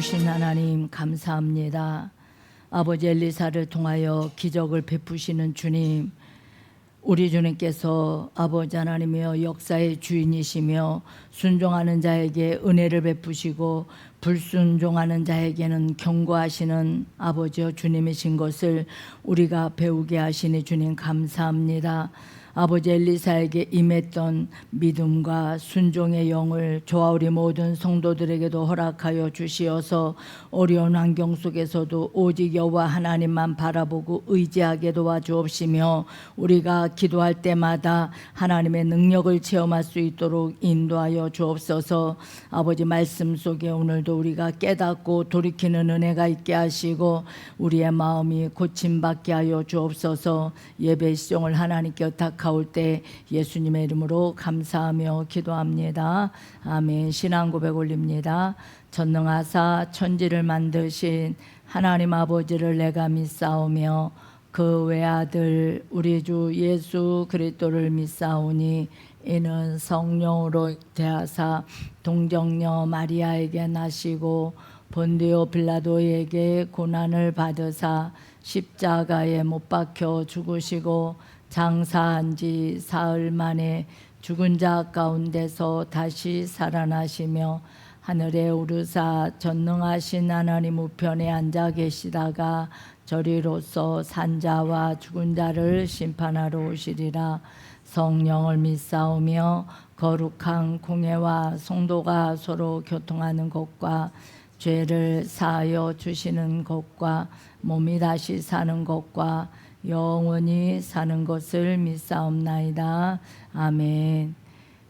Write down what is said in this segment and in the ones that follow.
좋으신 하나님 감사합니다. 아버지 엘리사를 통하여 기적을 베푸시는 주님, 우리 주님께서 아버지 하나님이여 역사의 주인이시며 순종하는 자에게 은혜를 베푸시고 불순종하는 자에게는 경고하시는 아버지여 주님이신 것을 우리가 배우게 하시니 주님 감사합니다. 아버지 엘리사에게 임했던 믿음과 순종의 영을 저와 우리 모든 성도들에게도 허락하여 주시어서 어려운 환경 속에서도 오직 여호와 하나님만 바라보고 의지하게 도와주옵시며 우리가 기도할 때마다 하나님의 능력을 체험할 수 있도록 인도하여 주옵소서. 아버지 말씀 속에 오늘도 우리가 깨닫고 돌이키는 은혜가 있게 하시고 우리의 마음이 고침받게 하여 주옵소서. 예배 시종을 하나님께 의탁하올 때 예수님의 이름으로 감사하며 기도합니다. 아멘. 신앙 고백 올립니다. 전능하사 천지를 만드신 하나님 아버지를 내가 믿사오며 그 외아들 우리 주 예수 그리스도를 믿사오니 이는 성령으로 대하사 동정녀 마리아에게 나시고 본디오 빌라도에게 고난을 받으사 십자가에 못 박혀 죽으시고 장사한 지 사흘 만에 죽은 자 가운데서 다시 살아나시며 하늘에 오르사 전능하신 하나님 우편에 앉아 계시다가 저리로서 산자와 죽은 자를 심판하러 오시리라. 성령을 믿사오며 거룩한 공회와 성도가 서로 교통하는 것과 죄를 사하여 주시는 것과 몸이 다시 사는 것과 영원히 사는 것을 믿사옵나이다. 아멘.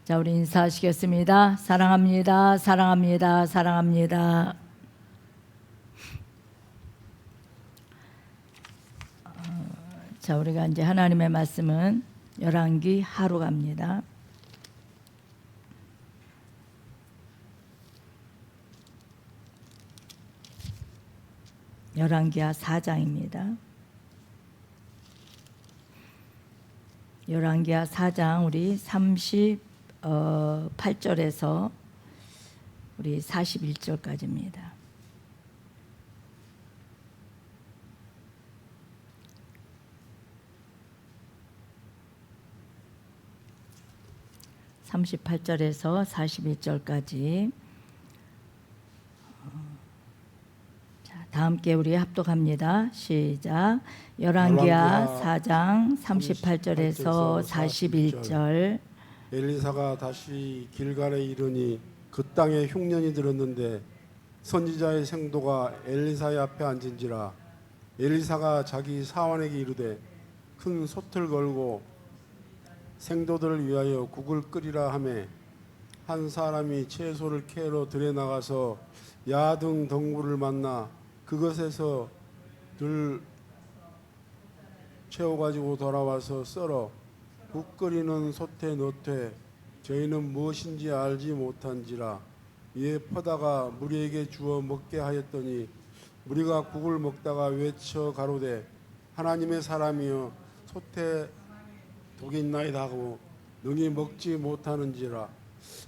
자, 우리 인사하시겠습니다. 사랑합니다. 사랑합니다. 사랑합니다. 자, 우리가 이제 하나님의 말씀은 열왕기 하로 갑니다. 열왕기하 4장입니다. 열왕기하 4장 우리 38절에서 우리 41절까지입니다. (38절에서) (41절까지) 다 함께 우리 합독합니다. 시작. 열왕기하 4장 38절에서 41절. 엘리사가 다시 길갈에 이르니 그 땅에 흉년이 들었는데 선지자의 생도가 엘리사의 앞에 앉은지라. 엘리사가 자기 사환에게 이르되 큰 솥을 걸고 생도들을 위하여 국을 끓이라 하매 한 사람이 채소를 캐러 들에 나가서 야등 덩굴을 만나 그것에서 들 채워가지고 돌아와서 썰어 국 끓이는 솥에 넣되 저희는 무엇인지 알지 못한지라. 이에 퍼다가 무리에게 주어 먹게 하였더니 무리가 국을 먹다가 외쳐 가로되 하나님의 사람이여 솥에 독이 있나이다 하고 능히 먹지 못하는지라.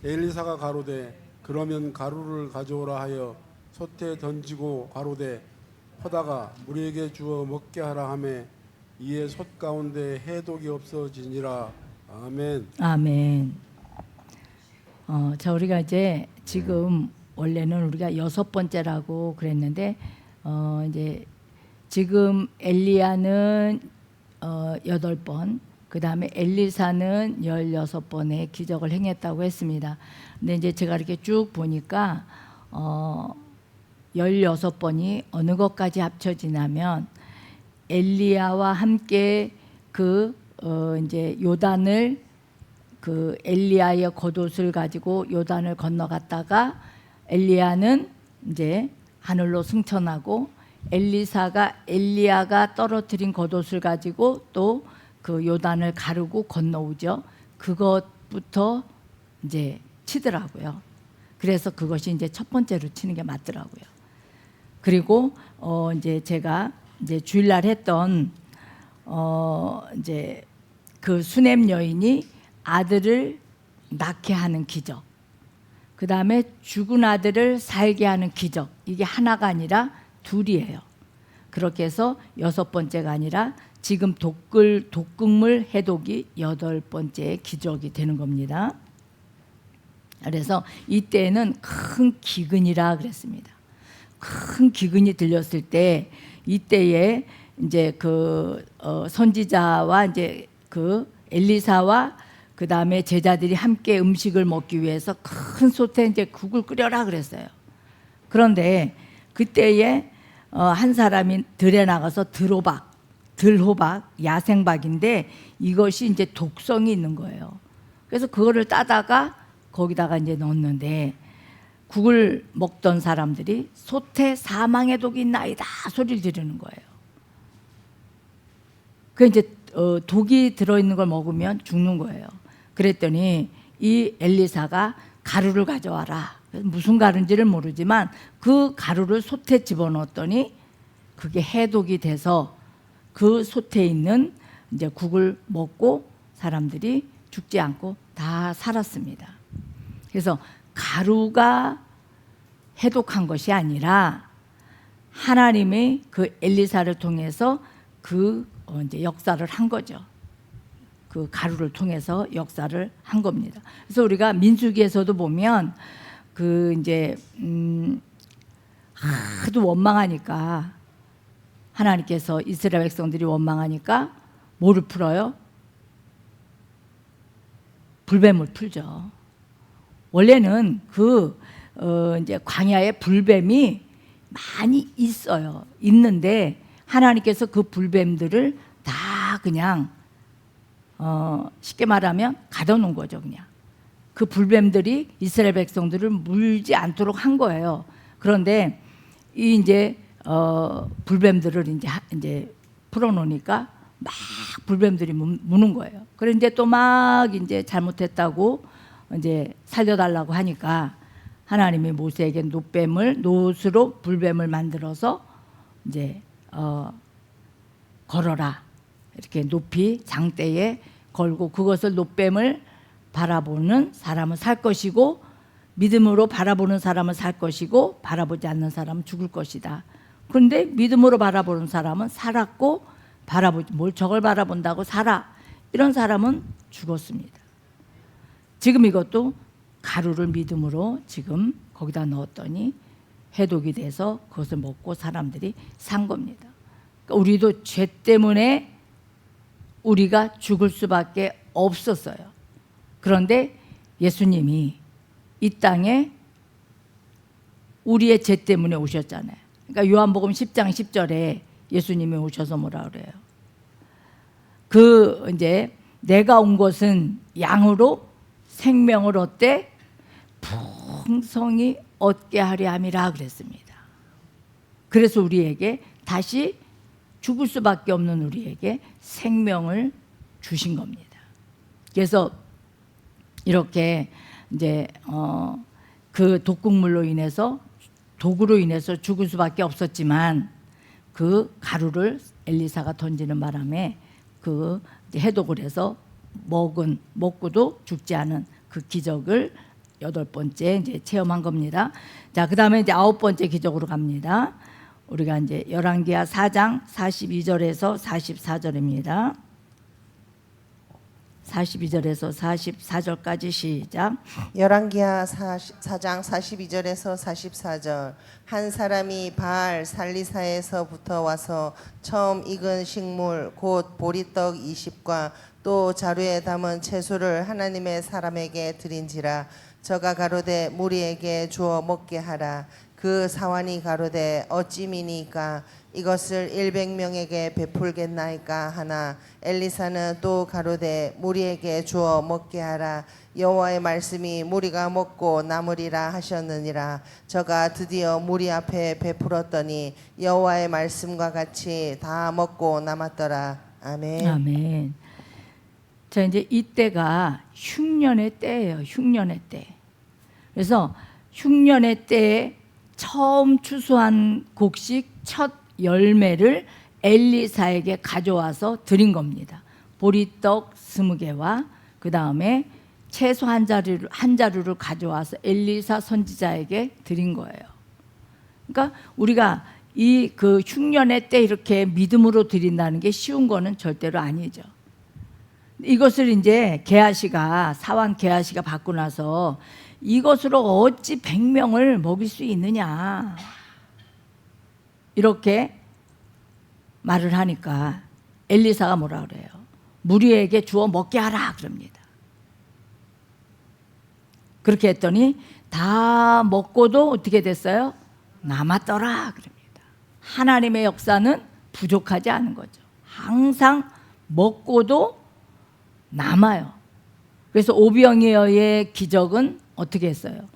엘리사가 가로되 그러면 가루를 가져오라 하여 솥에 던지고 가로되 퍼다가 무리에게 주어 먹게 하라 하매 이에 솥 가운데 해독이 없어지니라. 아멘. 아멘. 자, 우리가 이제 지금 원래는 우리가 6번째라고 그랬는데 이제 지금 엘리야는 8번, 그 다음에 엘리사는 16번의 기적을 행했다고 했습니다. 근데 이제 제가 이렇게 쭉 보니까 16번이 어느 것까지 합쳐지냐면 엘리야와 함께 이제 요단을 그 엘리야의 겉옷을 가지고 요단을 건너갔다가 엘리야는 이제 하늘로 승천하고 엘리사가 엘리야가 떨어뜨린 겉옷을 가지고 또 그 요단을 가르고 건너오죠. 그것부터 이제 치더라고요. 그래서 그것이 이제 첫 번째로 치는 게 맞더라고요. 그리고 이제 제가 이제 주일날 했던 이제 그 수넴 여인이 아들을 낳게 하는 기적, 그 다음에 죽은 아들을 살게 하는 기적. 이게 하나가 아니라 둘이에요. 그렇게 해서 6번째가 아니라 지금 독극물 해독이 8번째 기적이 되는 겁니다. 그래서 이때는 큰 기근이라 그랬습니다. 큰 기근이 들렸을 때 이때에 이제 선지자와 이제 엘리사와 그 다음에 제자들이 함께 음식을 먹기 위해서 큰 솥에 이제 국을 끓여라 그랬어요. 그런데 그때에 한 사람이 들에 나가서 들호박, 야생박인데 이것이 이제 독성이 있는 거예요. 그래서 그거를 따다가 거기다가 이제 넣었는데 국을 먹던 사람들이 솥에 사망의 독이 있나이다 소리를 지르는 거예요. 그 이제 독이 들어있는 걸 먹으면 죽는 거예요. 그랬더니 이 엘리사가 가루를 가져와라. 무슨 가루인지를 모르지만 그 가루를 솥에 집어넣었더니 그게 해독이 돼서 그 솥에 있는 이제 국을 먹고 사람들이 죽지 않고 다 살았습니다. 그래서 가루가 해독한 것이 아니라 하나님이 그 엘리사를 통해서 이제 역사를 한 거죠. 그 가루를 통해서 역사를 한 겁니다. 그래서 우리가 민수기에서도 보면 이제 하도 원망하니까 하나님께서 이스라엘 백성들이 원망하니까 뭐를 풀어요? 불뱀을 풀죠. 원래는 이제 광야에 불뱀이 많이 있어요. 있는데 하나님께서 그 불뱀들을 다 그냥 쉽게 말하면 가둬놓은 거죠. 그냥 그 불뱀들이 이스라엘 백성들을 물지 않도록 한 거예요. 그런데 이제 불뱀들을 이제 풀어놓으니까 막 불뱀들이 무는 거예요. 그래 이제 또 막 이제 잘못했다고 이제 살려달라고 하니까 하나님이 모세에게 놋으로 불뱀을 만들어서 이제 걸어라. 이렇게 높이 장대에 걸고 그것을 놋뱀을 바라보는 사람은 살 것이고 믿음으로 바라보는 사람은 살 것이고 바라보지 않는 사람은 죽을 것이다. 그런데 믿음으로 바라보는 사람은 살았고 뭘 저걸 바라본다고 살아. 이런 사람은 죽었습니다. 지금 이것도 가루를 믿음으로 지금 거기다 넣었더니 해독이 돼서 그것을 먹고 사람들이 산 겁니다. 그러니까 우리도 죄 때문에 우리가 죽을 수밖에 없었어요. 그런데 예수님이 이 땅에 우리의 죄 때문에 오셨잖아요. 그러니까 요한복음 10장 10절에 예수님이 오셔서 뭐라 그래요? 이제 내가 온 것은 양으로 생명을 얻되 풍성히 얻게 하려 함이라 그랬습니다. 그래서 우리에게 다시 죽을 수밖에 없는 우리에게 생명을 주신 겁니다. 그래서 이렇게 이제 그 독극물로 인해서 독으로 인해서 죽을 수밖에 없었지만 그 가루를 엘리사가 던지는 바람에 이제 해독을 해서 먹고도 죽지 않은 그 기적을 8번째 이제 체험한 겁니다. 자, 그다음에 이제 9번째 기적으로 갑니다. 우리가 이제 열왕기하 4장 42절에서 44절입니다. 42절에서 44절까지 시작. 열왕기하 4장 42절에서 44절. 한 사람이 바알 살리사에서부터 와서 처음 익은 식물 곧 보리떡 20과 또 자루에 담은 채소를 하나님의 사람에게 드린지라. 저가 가로되 무리에게 주어 먹게 하라. 그 사환이 가로되 어찌미니까 이것을 100명에게 베풀겠나이까 하나 엘리사는 또 가로되 무리에게 주어 먹게 하라. 여호와의 말씀이 무리가 먹고 남으리라 하셨느니라. 저가 드디어 무리 앞에 베풀었더니 여호와의 말씀과 같이 다 먹고 남았더라. 아멘. 아멘. 자, 이제 이때가 흉년의 때예요. 흉년의 때. 그래서 흉년의 때에 처음 추수한 곡식 첫 열매를 엘리사에게 가져와서 드린 겁니다. 보리떡 20개와 그 다음에 채소 한 자루를 가져와서 엘리사 선지자에게 드린 거예요. 그러니까 우리가 이 그 흉년의 때 이렇게 믿음으로 드린다는 게 쉬운 거는 절대로 아니죠. 이것을 이제 사환 게하시가 받고 나서 이것으로 어찌 100명을 먹일 수 있느냐 이렇게 말을 하니까 엘리사가 뭐라 그래요? 무리에게 주어 먹게 하라 그럽니다. 그렇게 했더니 다 먹고도 어떻게 됐어요? 남았더라 그럽니다. 하나님의 역사는 부족하지 않은 거죠. 항상 먹고도 남아요. 그래서 오병이어의 기적은 어떻게 했어요?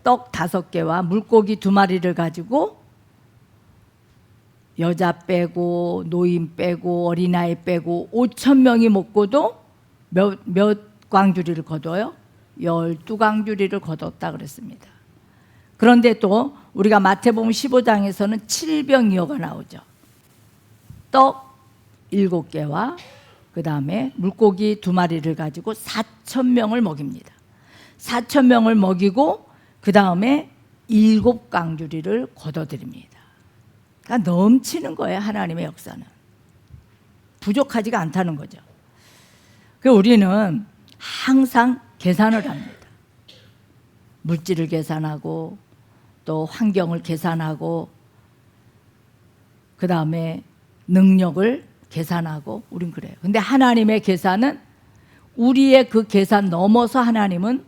떡 5개와 물고기 2마리를 가지고 여자 빼고 노인 빼고 어린아이 빼고 5,000명이 먹고도 몇 광주리를 거둬요? 12광주리를 거뒀다 그랬습니다. 그런데 또 우리가 마태복음 15장에서는 7병이어가 나오죠. 떡 7개와 그 다음에 물고기 2마리를 가지고 4,000명을 먹입니다. 4,000명을 먹이고 그 다음에 7광주리를 거둬들입니다. 그러니까 넘치는 거예요. 하나님의 역사는 부족하지가 않다는 거죠. 우리는 항상 계산을 합니다. 물질을 계산하고 또 환경을 계산하고 그 다음에 능력을 계산하고 우린 그래요. 근데 하나님의 계산은 우리의 그 계산 넘어서 하나님은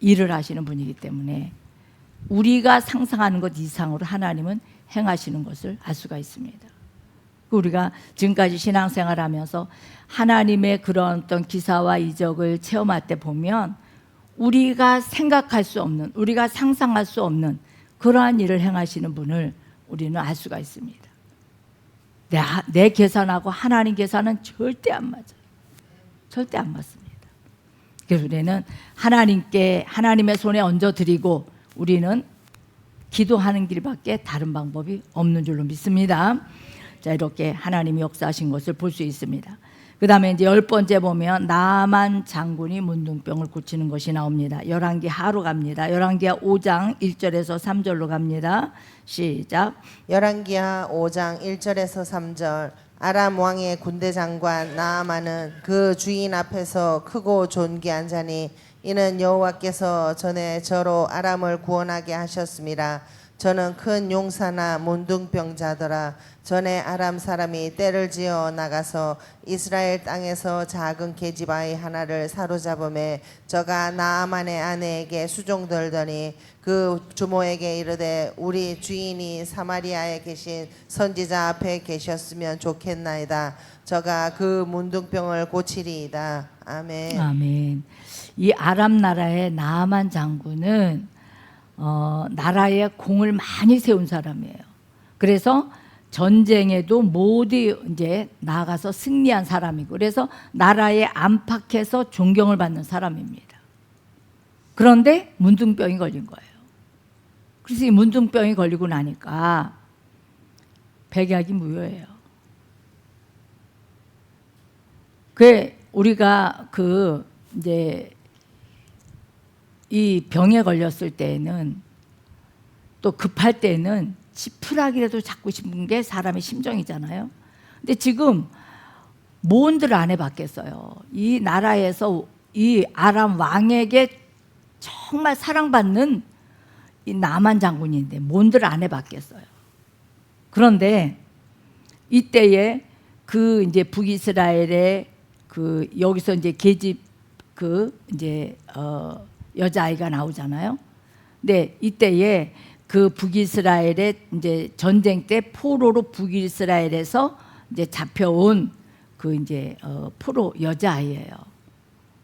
일을 하시는 분이기 때문에 우리가 상상하는 것 이상으로 하나님은 행하시는 것을 알 수가 있습니다. 우리가 지금까지 신앙생활하면서 하나님의 그런 어떤 기사와 이적을 체험할 때 보면 우리가 생각할 수 없는, 우리가 상상할 수 없는 그러한 일을 행하시는 분을 우리는 알 수가 있습니다. 내 계산하고 하나님 계산은 절대 안 맞아요. 절대 안 맞습니다. 그래서 우리는 하나님께 하나님의 손에 얹어드리고 우리는 기도하는 길밖에 다른 방법이 없는 줄로 믿습니다. 자, 이렇게 하나님이 역사하신 것을 볼 수 있습니다. 그 다음에 이제 10번째 보면 나만 장군이 문둥병을 고치는 것이 나옵니다. 열왕기하로 갑니다. 열왕기하 5장 1절에서 3절로 갑니다. 시작. 열왕기하 5장 1절에서 3절. 아람 왕의 군대 장관 나아만은 그 주인 앞에서 크고 존귀한 자니 이는 여호와께서 전에 저로 아람을 구원하게 하셨습니다. 저는 큰 용사나 문둥병자더라. 전에 아람 사람이 떼를 지어 나가서 이스라엘 땅에서 작은 계집아이 하나를 사로잡음에 저가 나아만의 아내에게 수종들더니 그 주모에게 이르되 우리 주인이 사마리아에 계신 선지자 앞에 계셨으면 좋겠나이다. 저가 그 문둥병을 고치리이다. 아멘. 아멘. 이 아람 나라의 나아만 장군은 나라에 공을 많이 세운 사람이에요. 그래서 전쟁에도 모두 이제 나가서 승리한 사람이고, 그래서 나라에 안팎에서 존경을 받는 사람입니다. 그런데 문둥병이 걸린 거예요. 그래서 이 문둥병이 걸리고 나니까 백약이 무효예요. 우리가 이제 이 병에 걸렸을 때에는 또 급할 때는 지푸라기라도 잡고 싶은 게 사람의 심정이잖아요. 근데 지금 뭔들 안 해봤겠어요. 이 나라에서 이 아람 왕에게 정말 사랑받는 이 나만 장군인데 뭔들 안 해봤겠어요. 그런데 이때에 이제 북이스라엘의 여기서 이제 계집 이제 여자아이가 나오잖아요. 근데 이때에 북이스라엘의 이제 전쟁 때 포로로 북이스라엘에서 이제 잡혀온 이제 포로 여자아이예요.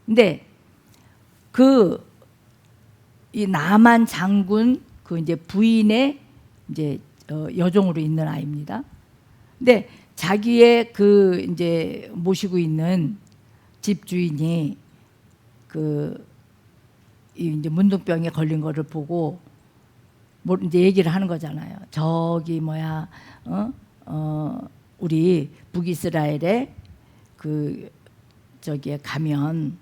근데 이 나만 장군 이제 부인의 이제 여종으로 있는 아이입니다. 근데 자기의 이제 모시고 있는 집 주인이 이제 문둥병에 걸린 거를 보고 이제 얘기를 하는 거잖아요. 저기 우리 북이스라엘의 저기에 가면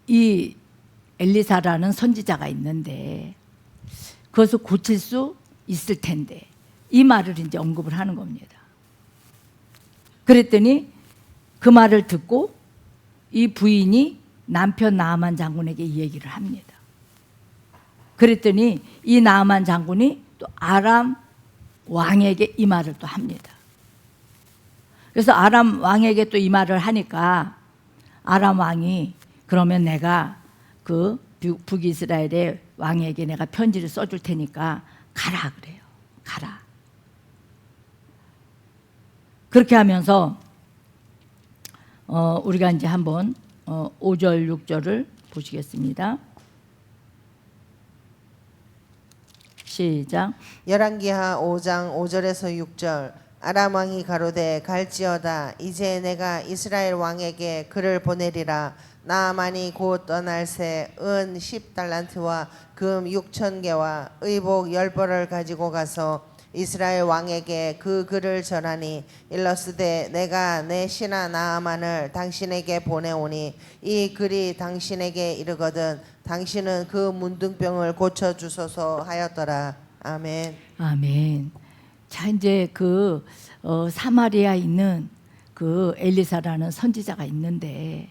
이 엘리사라는 선지자가 있는데 그것을 고칠 수 있을 텐데 이 말을 이제 언급을 하는 겁니다. 그랬더니 그 말을 듣고 이 부인이 남편 나아만 장군에게 이 얘기를 합니다. 그랬더니 이 나아만 장군이 또 아람 왕에게 이 말을 또 합니다. 그래서 아람 왕에게 또 이 말을 하니까 아람 왕이 그러면 내가 그 북이스라엘의 왕에게 내가 편지를 써줄 테니까 가라 그래요. 가라. 그렇게 하면서 우리가 이제 한번 5절 6절을 보시겠습니다. 시작. 열왕기하 5장 5절에서 6절. 아람 왕이 가로되 갈지어다. 이제 내가 이스라엘 왕에게 글을 보내리라. 나아만이 곧 떠날새 은 10달란트와 금 6,000개와 의복 10벌을 가지고 가서 이스라엘 왕에게 그 글을 전하니 일러스되 내가 내 신하 나아만을 당신에게 보내오니 이 글이 당신에게 이르거든 당신은 그 문둥병을 고쳐 주소서 하였더라. 아멘. 아멘. 자, 이제 그 사마리아에 있는 그 엘리사라는 선지자가 있는데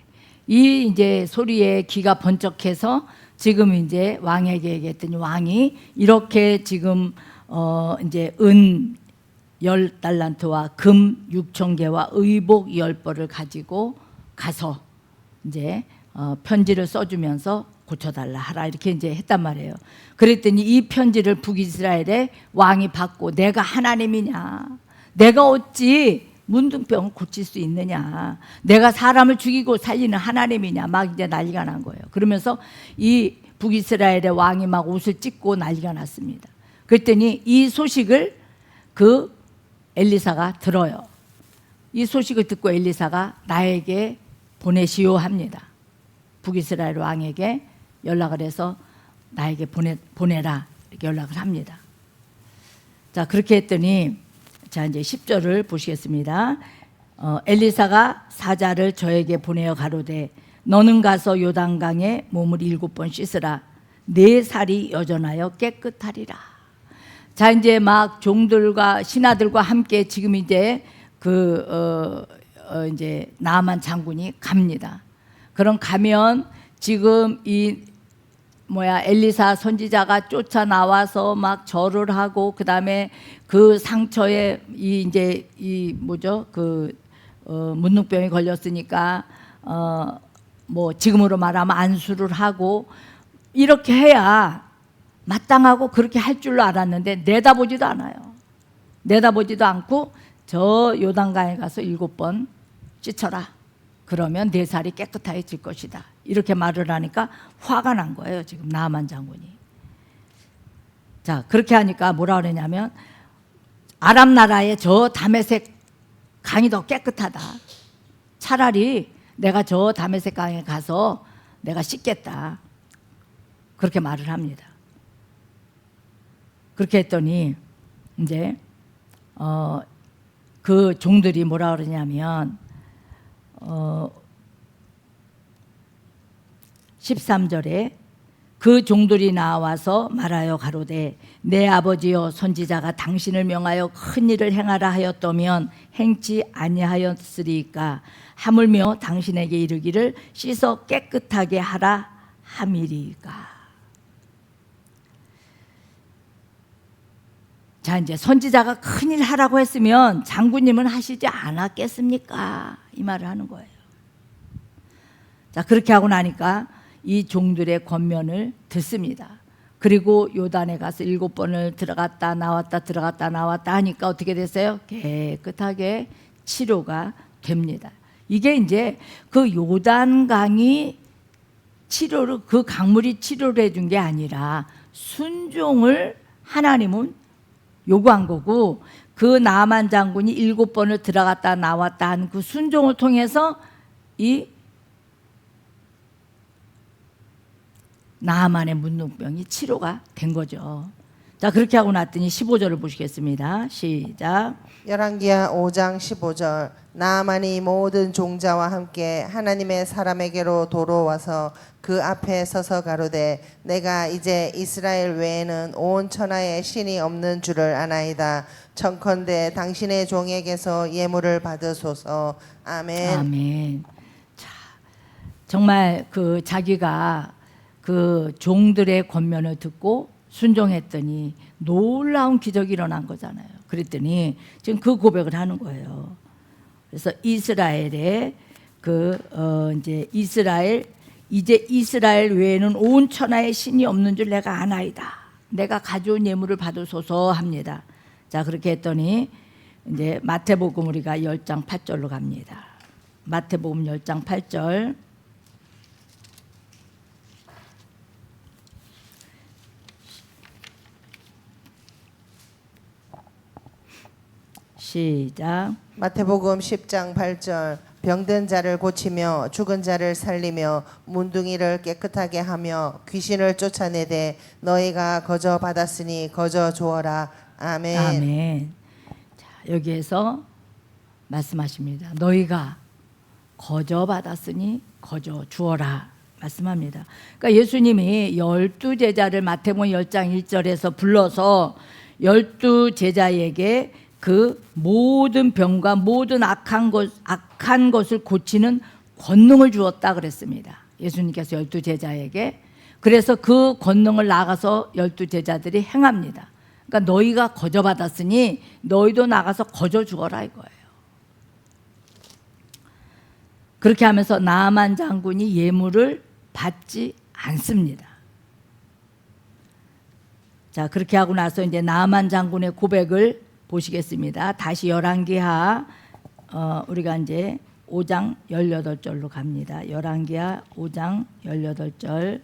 이 이제 소리에 귀가 번쩍해서 지금 이제 왕에게 얘기했더니 왕이 이렇게 지금 이제 은 10달란트와 금 6,000개와 의복 10벌을 가지고 가서 이제 편지를 써주면서 고쳐달라 하라 이렇게 이제 했단 말이에요. 그랬더니 이 편지를 북이스라엘의 왕이 받고 내가 하나님이냐, 내가 어찌 문둥병을 고칠 수 있느냐, 내가 사람을 죽이고 살리는 하나님이냐 막 이제 난리가 난 거예요. 그러면서 이 북이스라엘의 왕이 막 옷을 찢고 난리가 났습니다. 그랬더니 이 소식을 그 엘리사가 들어요. 이 소식을 듣고 엘리사가 나에게 보내시오 합니다. 북이스라엘 왕에게 연락을 해서 나에게 보내라 이렇게 연락을 합니다. 자, 그렇게 했더니 자 이제 10절을 보시겠습니다. 엘리사가 사자를 저에게 보내어 가로되 너는 가서 요단강에 몸을 7번 씻으라. 내 살이 여전하여 깨끗하리라. 자 이제 막 종들과 신하들과 함께 지금 이제 이제 나아만 장군이 갑니다. 그럼 가면 지금 이 엘리사 선지자가 쫓아 나와서 막 절을 하고 그다음에 그 상처에 문둥병이 걸렸으니까 지금으로 말하면 안수를 하고 이렇게 해야 마땅하고 그렇게 할 줄로 알았는데 내다보지도 않아요. 내다보지도 않고 저 요단강에 가서 7번 씻어라. 그러면 내 살이 깨끗해질 것이다. 이렇게 말을 하니까 화가 난 거예요. 지금 나아만 장군이. 자, 그렇게 하니까 뭐라 그러냐면 아람 나라의 저 다메섹 강이 더 깨끗하다. 차라리 내가 저 다메섹 강에 가서 내가 씻겠다. 그렇게 말을 합니다. 그렇게 했더니 이제 그 종들이 뭐라 그러냐면 13절에 그 종들이 나와서 말하여 가로되 내 아버지여 선지자가 당신을 명하여 큰 일을 행하라 하였다면 행치 아니하였으리까 하물며 당신에게 이르기를 씻어 깨끗하게 하라 함이리까. 자 이제 선지자가 큰일 하라고 했으면 장군님은 하시지 않았겠습니까? 이 말을 하는 거예요. 자 그렇게 하고 나니까 이 종들의 권면을 듣습니다. 그리고 요단에 가서 7번을 들어갔다 나왔다 들어갔다 나왔다 하니까 어떻게 됐어요? 깨끗하게 치료가 됩니다. 이게 이제 그 요단강이 치료를 그 강물이 치료를 해준 게 아니라 순종을 하나님은 요구한 거고 그 나아만 장군이 7번을 들어갔다 나왔다 한 그 순종을 통해서 이 나아만의 문둥병이 치료가 된 거죠. 자, 그렇게 하고 났더니 15절을 보시겠습니다. 시작. 열왕기하 5장 15절. 나아만이 모든 종자와 함께 하나님의 사람에게로 돌아와서 그 앞에 서서 가로되 내가 이제 이스라엘 외에는 온 천하에 신이 없는 줄을 아나이다. 청컨대 당신의 종에게서 예물을 받으소서. 아멘. 아멘. 자, 정말 그 자기가 그 종들의 권면을 듣고 순종했더니 놀라운 기적이 일어난 거잖아요. 그랬더니 지금 그 고백을 하는 거예요. 그래서 이스라엘의 이제 이스라엘 외에는 온 천하에 신이 없는 줄 내가 아나이다. 내가 가져온 예물을 받으소서 합니다. 자, 그렇게 했더니 이제 마태복음 우리가 10장 8절로 갑니다. 마태복음 10장 8절. 시작. 마태복음 10장 8절. 병든 자를 고치며 죽은 자를 살리며 문둥이를 깨끗하게 하며 귀신을 쫓아내되 너희가 거저 받았으니 거저 주어라. 아멘. 아멘. 자, 여기에서 말씀하십니다. 너희가 거저 받았으니 거저 주어라 말씀합니다. 그러니까 예수님이 12제자를 마태복음 10장 1절에서 불러서 12제자에게 그 모든 병과 모든 악한 것을 고치는 권능을 주었다 그랬습니다. 예수님께서 12제자에게. 그래서 그 권능을 나가서 12제자들이 행합니다. 그러니까 너희가 거저 받았으니 너희도 나가서 거저 죽어라 이거예요. 그렇게 하면서 나아만 장군이 예물을 받지 않습니다. 자, 그렇게 하고 나서 이제 나아만 장군의 고백을 보시겠습니다. 다시 열왕기하 우리가 이제 5장 18절로 갑니다. 열왕기하 5장 18절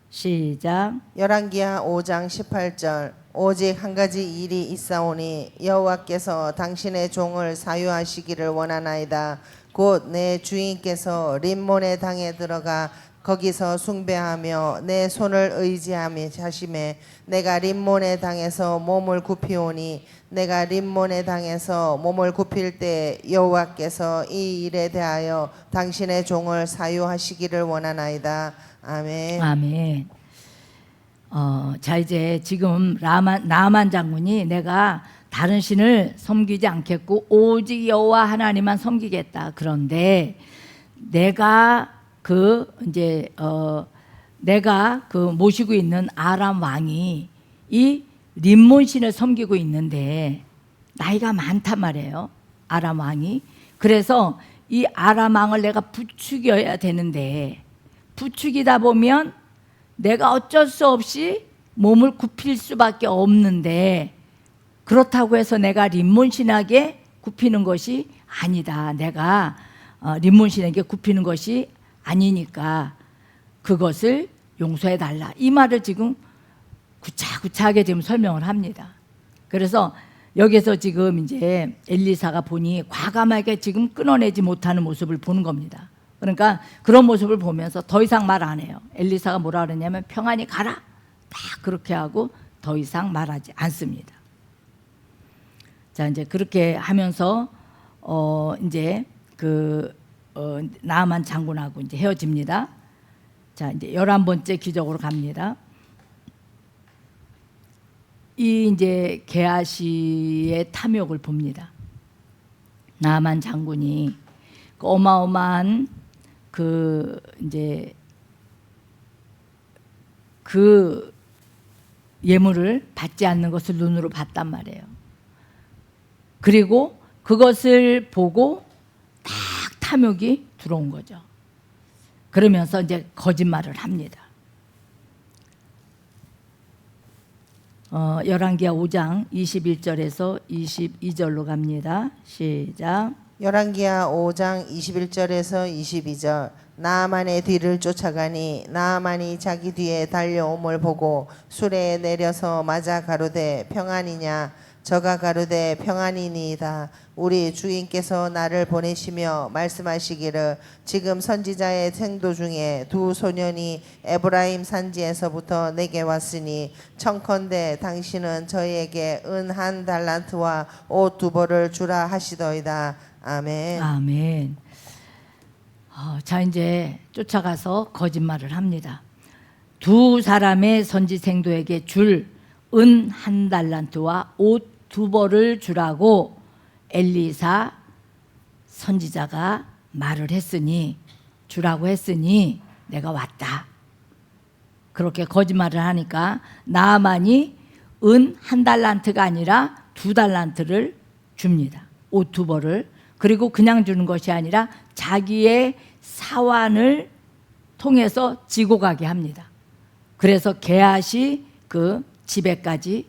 시작. 열왕기하 5장 18절. 오직 한 가지 일이 있사오니 여호와께서 당신의 종을 사유하시기를 원하나이다. 곧 내 주인께서 림몬의 당에 들어가 거기서 숭배하며 내 손을 의지하심에 내가 림몬의 당에서 몸을 굽히오니 내가 림몬의 당에서 몸을 굽힐 때 여호와께서 이 일에 대하여 당신의 종을 사유하시기를 원하나이다. 아멘. 아멘. 자, 이제 지금 나아만 장군이 내가 다른 신을 섬기지 않겠고 오직 여호와 하나님만 섬기겠다. 그런데 내가 내가 모시고 있는 아람 왕이 이 림몬 신을 섬기고 있는데 나이가 많단 말이에요. 아람 왕이. 그래서 이 아람 왕을 내가 부추겨야 되는데 부추기다 보면 내가 어쩔 수 없이 몸을 굽힐 수밖에 없는데 그렇다고 해서 내가 림몬 신에게 굽히는 것이 아니다. 내가 림몬 신에게 굽히는 것이 아니니까 그것을 용서해 달라. 이 말을 지금 구차하게 지금 설명을 합니다. 그래서 여기서 지금 이제 엘리사가 보니 과감하게 지금 끊어내지 못하는 모습을 보는 겁니다. 그러니까 그런 모습을 보면서 더 이상 말 안 해요. 엘리사가 뭐라 그러냐면 평안히 가라. 딱 그렇게 하고 더 이상 말하지 않습니다. 자, 이제 그렇게 하면서 이제 나아만 장군하고 이제 헤어집니다. 자, 이제 11번째 기적으로 갑니다. 이 이제 게하시의 탐욕을 봅니다. 나아만 장군이 그 어마어마한 이제 그 예물을 받지 않는 것을 눈으로 봤단 말이에요. 그리고 그것을 보고 딱 탐욕이 들어온 거죠. 그러면서 이제 거짓말을 합니다. 열왕기하 5장 21절에서 22절로 갑니다. 시작. 열왕기하 5장 21절에서 22절. 나아만의 뒤를 쫓아가니 나아만이 자기 뒤에 달려옴을 보고 수레에 내려서 맞아 가로되 평안이냐. 저가 가로되 평안이니이다. 우리 주인께서 나를 보내시며 말씀하시기를 지금 선지자의 생도 중에 두 소년이 에브라임 산지에서부터 내게 왔으니 청컨대 당신은 저희에게 은 1달란트와 옷 2벌을 주라 하시더이다. 아멘. 아멘. 자, 이제 쫓아가서 거짓말을 합니다. 두 사람의 선지생도에게 줄 은 1달란트와 옷 2벌을 주라고 엘리사 선지자가 말을 했으니, 주라고 했으니 내가 왔다. 그렇게 거짓말을 하니까 나아만이 은 1달란트가 아니라 2달란트를 줍니다. 옷 2벌을. 그리고 그냥 주는 것이 아니라 자기의 사환을 통해서 지고 가게 합니다. 그래서 게하시 그 집에까지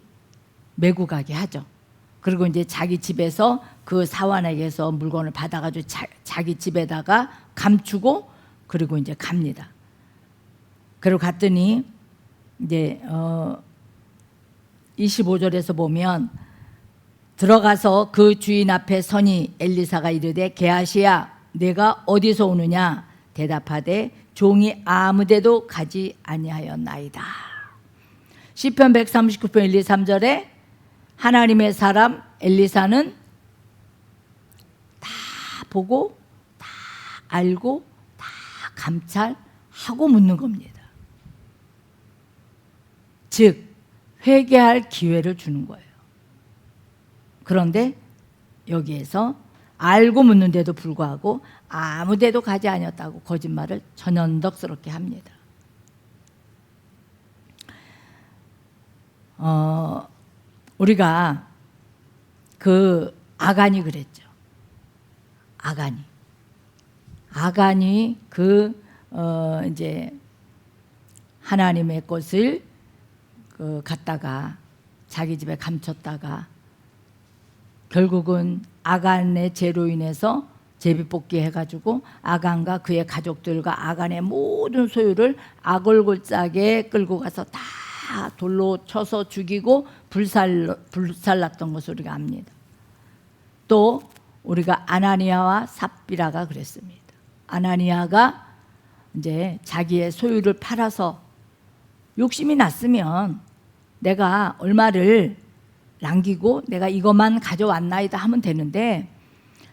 메고 가게 하죠. 그리고 이제 자기 집에서 그 사환에게서 물건을 받아가지고 자기 집에다가 감추고 그리고 이제 갑니다. 그리고 갔더니 이제 25절에서 보면 들어가서 그 주인 앞에 서니 엘리사가 이르되 게하시야 내가 어디서 오느냐 대답하되 종이 아무데도 가지 아니하였나이다. 시편 139편 1, 2, 3절에 하나님의 사람 엘리사는 다 보고 다 알고 다 감찰하고 묻는 겁니다. 즉 회개할 기회를 주는 거예요. 그런데 여기에서 알고 묻는데도 불구하고 아무데도 가지 아니었다고 거짓말을 전연덕스럽게 합니다. 우리가 그 아간이 그랬죠. 아간이 이제 하나님의 것을 갖다가 자기 집에 감췄다가 결국은 아간의 죄로 인해서 제비뽑기 해가지고 아간과 그의 가족들과 아간의 모든 소유를 아골골짜기에 끌고 가서 다 돌로 쳐서 죽이고 불살랐던 것을 우리가 압니다. 또 우리가 아나니아와 삽비라가 그랬습니다. 아나니아가 이제 자기의 소유를 팔아서 욕심이 났으면 내가 얼마를 남기고 내가 이것만 가져왔나이다 하면 되는데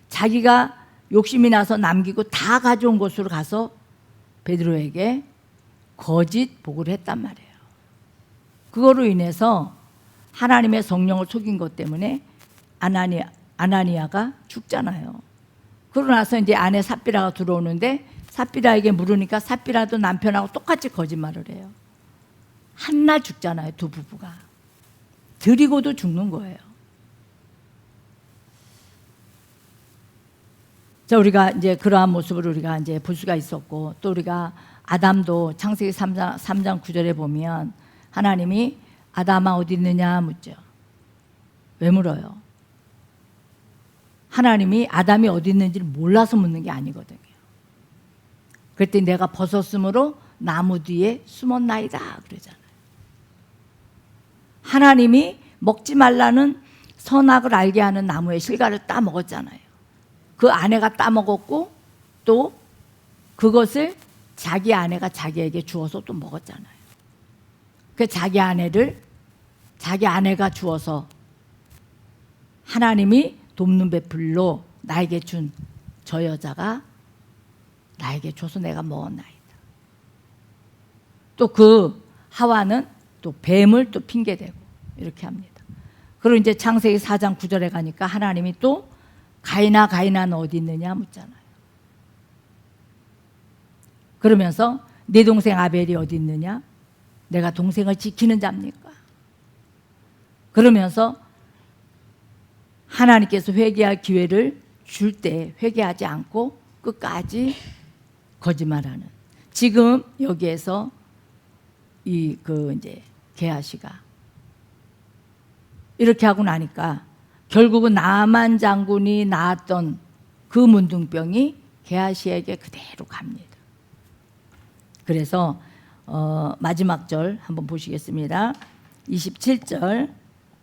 자기가 욕심이 나서 남기고 다 가져온 곳으로 가서 베드로에게 거짓 보고를 했단 말이에요. 그거로 인해서 하나님의 성령을 속인 것 때문에 아나니아가 죽잖아요. 그러고 나서 이제 아내 삽비라가 들어오는데 삽비라에게 물으니까 삽비라도 남편하고 똑같이 거짓말을 해요. 한날 죽잖아요, 두 부부가. 드리고도 죽는 거예요. 자, 우리가 이제 그러한 모습을 우리가 이제 볼 수가 있었고, 또 우리가 아담도 창세기 3장 9절에 보면 하나님이 아담아 어디 있느냐 묻죠. 왜 물어요? 하나님이 아담이 어디 있는지를 몰라서 묻는 게 아니거든요. 그랬더니 내가 벗었으므로 나무 뒤에 숨었나이다 그러잖아요. 하나님이 먹지 말라는 선악을 알게 하는 나무의 실과를 따 먹었잖아요. 그 아내가 따 먹었고 또 그것을 자기 아내가 자기에게 주어서 또 먹었잖아요. 그 자기 아내가 주어서 하나님이 돕는 베풀로 나에게 준 저 여자가 나에게 줘서 내가 먹었나이다. 또 그 하와는 또 뱀을 또 핑계대고 이렇게 합니다. 그리고 이제 창세기 4장 9절에 가니까 하나님이 또 가인아 너 어디 있느냐 묻잖아요. 그러면서 네 동생 아벨이 어디 있느냐? 내가 동생을 지키는 자입니까? 그러면서 하나님께서 회개할 기회를 줄 때 회개하지 않고 끝까지 거짓말하는. 지금 여기에서 이제 게하시가 이렇게 하고 나니까 결국은 나만 장군이 낳았던 그 문둥병이 게하시에게 그대로 갑니다. 그래서 마지막 절 한번 보시겠습니다. 27절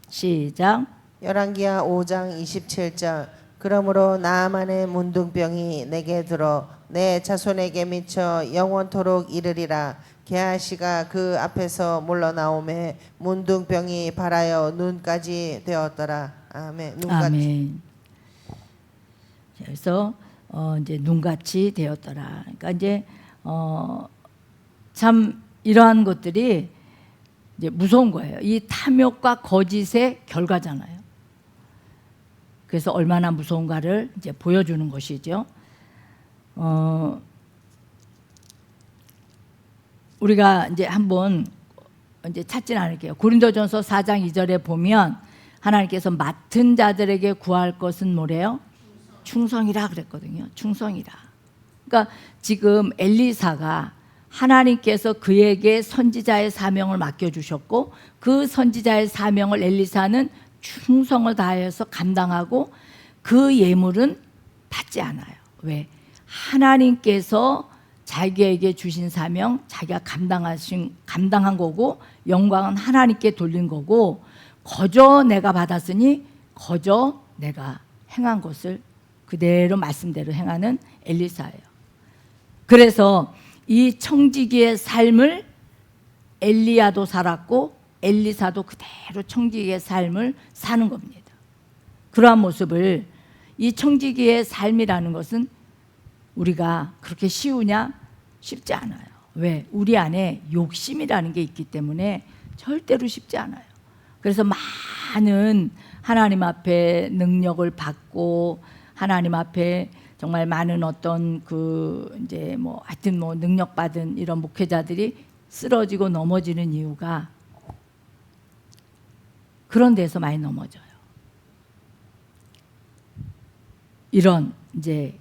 시작. 열왕기하 5장 27절. 그러므로 나아만의 문둥병이 내게 들어 내 자손에게 미쳐 영원토록 이르리라. 게하시가 그 앞에서 물러나오매 문둥병이 발하여 눈까지 되었더라. 아멘. 눈까지. 아멘. 그래서 이제 눈같이 되었더라. 그러니까 이제 참 이러한 것들이 이제 무서운 거예요. 이 탐욕과 거짓의 결과잖아요. 그래서 얼마나 무서운가를 이제 보여주는 것이죠. 우리가 이제 한번 이제 찾지는 않을게요. 고린도전서 4장 2절에 보면 하나님께서 맡은 자들에게 구할 것은 뭐래요? 충성이라 그랬거든요. 충성이라. 그러니까 지금 엘리사가 하나님께서 그에게 선지자의 사명을 맡겨주셨고 그 선지자의 사명을 엘리사는 충성을 다해서 감당하고 그 예물은 받지 않아요. 왜? 하나님께서 자기에게 주신 사명, 자기가 감당한 거고 영광은 하나님께 돌린 거고 거저 내가 받았으니 거저 내가 행한 것을 그대로 말씀대로 행하는 엘리사예요. 그래서 이 청지기의 삶을 엘리야도 살았고 엘리사도 그대로 청지기의 삶을 사는 겁니다. 그러한 모습을 이 청지기의 삶이라는 것은 우리가 그렇게 쉬우냐? 쉽지 않아요. 왜? 우리 안에 욕심이라는 게 있기 때문에 절대로 쉽지 않아요. 그래서 많은 하나님 앞에 능력을 받고 하나님 앞에 정말 많은 어떤 그 이제 뭐 하여튼 뭐 능력 받은 이런 목회자들이 쓰러지고 넘어지는 이유가 그런 데서 많이 넘어져요. 이런 이제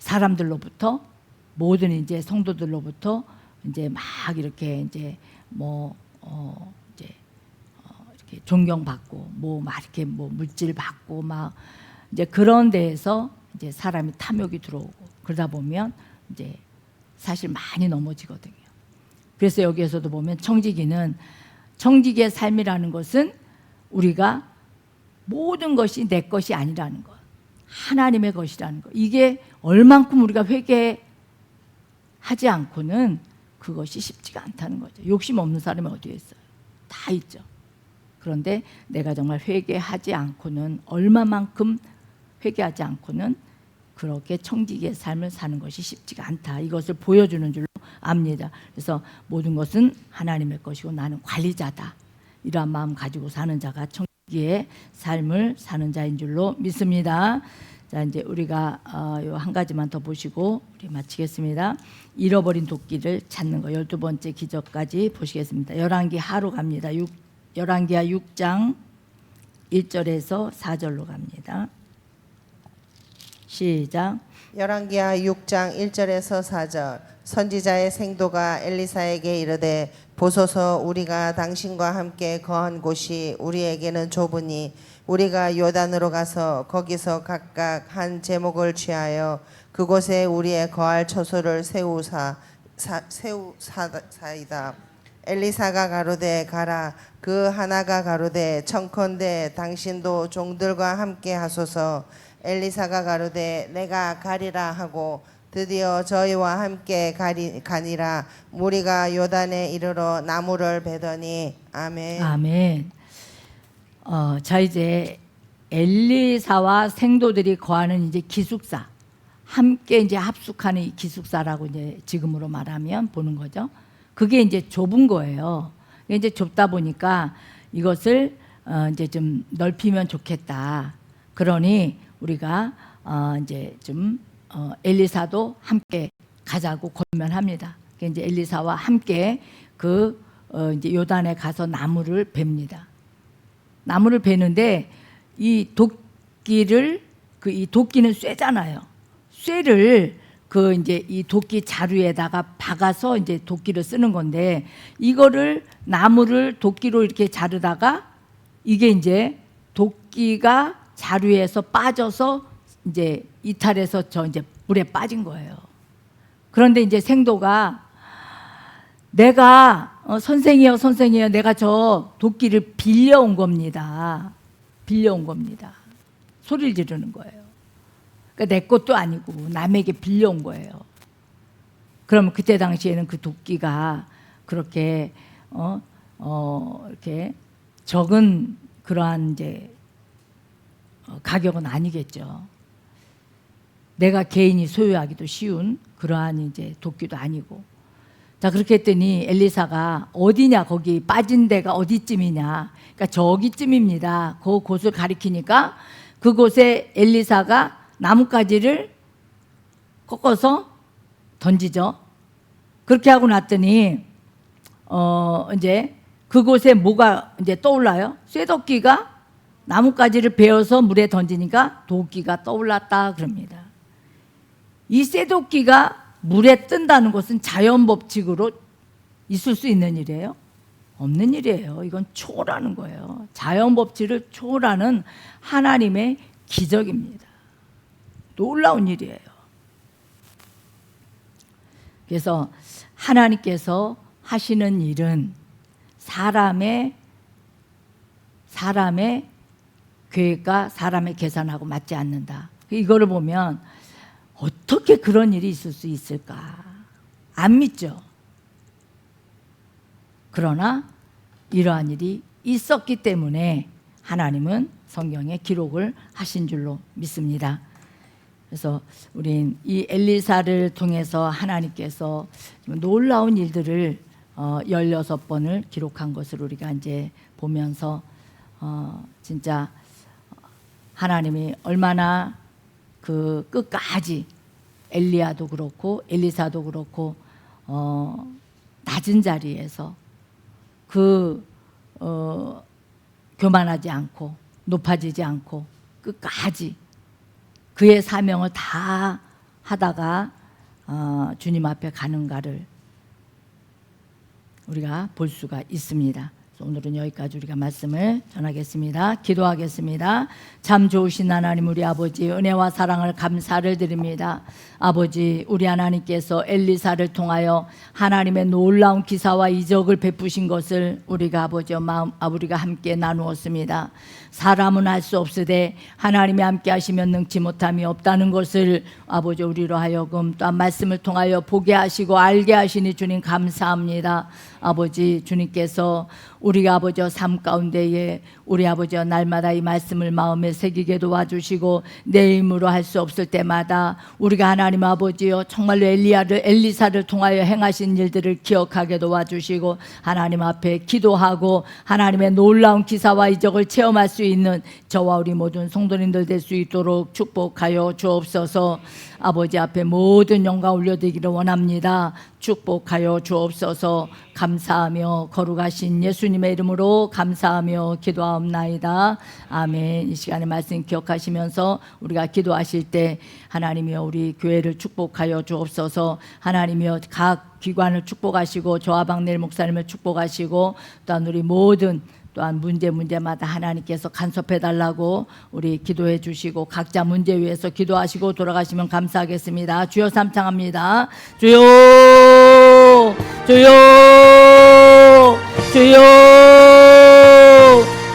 사람들로부터 모든 이제 성도들로부터 이제 막 이렇게 이제 뭐 이렇게 존경받고 뭐 막 이렇게 뭐 물질 받고 막 이제 그런 데에서 이제 사람이 탐욕이 들어오고 그러다 보면 이제 사실 많이 넘어지거든요. 그래서 여기에서도 보면 청지기의 삶이라는 것은 우리가 모든 것이 내 것이 아니라는 것, 하나님의 것이라는 것. 이게 얼만큼 우리가 회개하지 않고는 그것이 쉽지가 않다는 거죠. 욕심 없는 사람이 어디에 있어요? 다 있죠. 그런데 내가 정말 회개하지 않고는 얼마만큼 회개하지 않고는 그렇게 청지기의 삶을 사는 것이 쉽지가 않다. 이것을 보여주는 줄로 압니다. 그래서 모든 것은 하나님의 것이고 나는 관리자다. 이러한 마음 가지고 사는 자가 청지기의 삶을 사는 자인 줄로 믿습니다. 자, 이제 우리가 요 한 가지만 더 보시고 우리 마치겠습니다. 잃어버린 도끼를 찾는 거 12번째 기적까지 보시겠습니다. 열왕기하로 갑니다. 열왕기하 6장 1절에서 4절로 갑니다. 시작. 열왕기하 6장 1절에서 4절. 선지자의 생도가 엘리사에게 이르되 보소서 우리가 당신과 함께 거한 곳이 우리에게는 좁으니 우리가 요단으로 가서 거기서 각각 한 제목을 취하여 그곳에 우리의 거할 처소를 세우사이다. 엘리사가 가로되 가라. 그 하나가 가로되 청컨대 당신도 종들과 함께 하소서. 엘리사가 가로되 내가 가리라 하고 드디어 저희와 함께 가니라. 무리가 요단에 이르러 나무를 베더니 아멘. 아멘. 자 이제 엘리사와 생도들이 거하는 이제 기숙사 함께 이제 합숙하는 이 기숙사라고 이제 지금으로 말하면 보는 거죠. 그게 이제 좁은 거예요. 이제 좁다 보니까 이것을 이제 좀 넓히면 좋겠다. 그러니 우리가 이제 좀 엘리사도 함께 가자고 권면합니다. 이제 엘리사와 함께 그 이제 요단에 가서 나무를 뱁니다. 나무를 베는데 이 도끼를 이 도끼는 쇠잖아요. 쇠를 그 이제 이 도끼 자루에다가 박아서 이제 도끼를 쓰는 건데 이거를 나무를 도끼로 이렇게 자르다가 이게 이제 도끼가 자루에서 빠져서 이제 이탈해서 저 이제 물에 빠진 거예요. 그런데 이제 생도가 내가 선생이요 내가 저 도끼를 빌려온 겁니다. 빌려온 겁니다. 소리를 지르는 거예요. 그러니까 내 것도 아니고 남에게 빌려온 거예요. 그러면 그때 당시에는 그 도끼가 그렇게 이렇게 적은 그러한 이제 가격은 아니겠죠. 내가 개인이 소유하기도 쉬운 그러한 이제 도끼도 아니고. 자, 그렇게 했더니 엘리사가 어디냐, 거기 빠진 데가 어디쯤이냐. 그러니까 저기쯤입니다. 그 곳을 가리키니까 그곳에 엘리사가 나뭇가지를 꺾어서 던지죠. 그렇게 하고 났더니 이제 그곳에 뭐가 이제 떠올라요? 쇠도끼가 나뭇가지를 베어서 물에 던지니까 도끼가 떠올랐다 그럽니다. 이 쇠도끼가 물에 뜬다는 것은 자연 법칙으로 있을 수 있는 일이에요? 없는 일이에요. 이건 초월하는 거예요. 자연 법칙을 초월하는 하나님의 기적입니다. 놀라운 일이에요. 그래서 하나님께서 하시는 일은 사람의 계획과 사람의 계산하고 맞지 않는다. 이거를 보면 어떻게 그런 일이 있을 수 있을까? 안 믿죠. 그러나 이러한 일이 있었기 때문에 하나님은 성경에 기록을 하신 줄로 믿습니다. 그래서 우린 이 엘리사를 통해서 하나님께서 놀라운 일들을 16번을 기록한 것을 우리가 이제 보면서 진짜 하나님이 얼마나 그 끝까지 엘리야도 그렇고 엘리사도 그렇고 낮은 자리에서 교만하지 않고 높아지지 않고 끝까지 그의 사명을 다 하다가 주님 앞에 가는가를 우리가 볼 수가 있습니다. 오늘은 여기까지 우리가 말씀을 전하겠습니다. 기도하겠습니다. 참 좋으신 하나님 우리 아버지 은혜와 사랑을 감사를 드립니다. 아버지 우리 하나님께서 엘리사를 통하여 하나님의 놀라운 기사와 이적을 베푸신 것을 우리가 우리가 함께 나누었습니다. 사람은 할 수 없으되 하나님이 함께 하시면 능치 못함이 없다는 것을 아버지 우리로 하여금 또한 말씀을 통하여 보게 하시고 알게 하시니 주님 감사합니다. 아버지 주님께서 우리가 아버지 삶 가운데에 우리 아버지 날마다 이 말씀을 마음에 새기게 도와주시고 내 힘으로 할 수 없을 때마다 우리가 하나님 아버지여 정말로 엘리사를 통하여 행하신 일들을 기억하게 도와주시고 하나님 앞에 기도하고 하나님의 놀라운 기사와 이적을 체험할 수 있는 저와 우리 모든 성도님들 될 수 있도록 축복하여 주옵소서. 아버지 앞에 모든 영광 올려드리기를 원합니다. 축복하여 주옵소서. 감사하며 거룩하신 예수님의 이름으로 감사하며 기도하옵나이다. 아멘. 이 시간의 말씀 기억하시면서 우리가 기도하실 때 하나님이여 우리 교회를 축복하여 주옵소서. 하나님이여 각 기관을 축복하시고 저와 박내일 목사님을 축복하시고 또한 우리 모든 또한 문제마다 하나님께서 간섭해달라고 우리 기도해 주시고 각자 문제 위해서 기도하시고 돌아가시면 감사하겠습니다. 주여 삼창합니다. 주여 주여 주여.